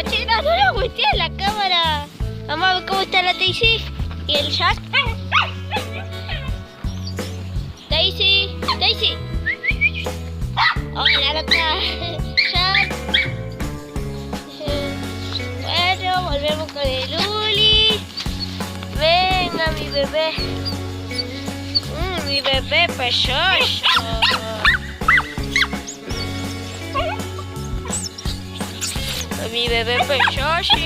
cochina, no la volteé a la cámara. Vamos a ver cómo está la Daisy. ¿Y el Jack? Daisy, Daisy. Hola, loca. Jack. Bueno, volvemos con el Luli. Venga, mi bebé. Mi bebé precioso. Mi bebé precioso.